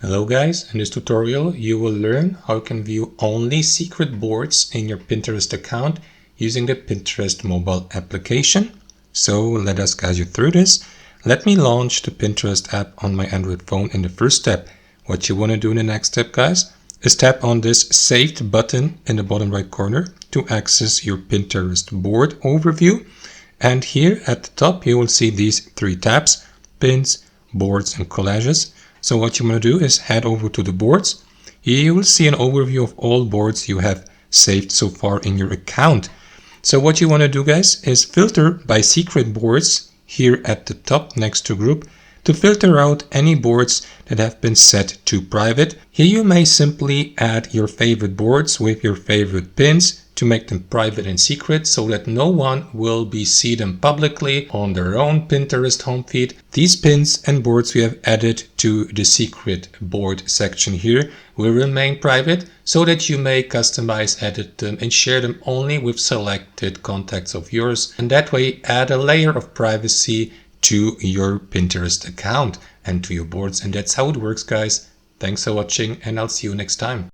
Hello guys, in this tutorial you will learn how you can view only secret boards in your Pinterest account using the Pinterest mobile application. So let us guide you through this. Let me launch the Pinterest app on my Android phone in the first step. What you want to do in the next step, guys, is tap on this saved button in the bottom right corner to access your Pinterest board overview. And here at the top you will see these three tabs: pins, boards and collages. So what you want to do is head over to the boards. Here you will see an overview of all boards you have saved so far in your account. So what you want to do, guys, is filter by secret boards here at the top next to group to filter out any boards that have been set to private. Here you may simply add your favorite boards with your favorite pins to make them private and secret so that no one will see them publicly on their own Pinterest home feed. These pins and boards we have added to the secret board section here will remain private so that you may customize, edit them and share them only with selected contacts of yours, and that way add a layer of privacy to your Pinterest account and to your boards. And that's how it works, guys. Thanks for watching and I'll see you next time.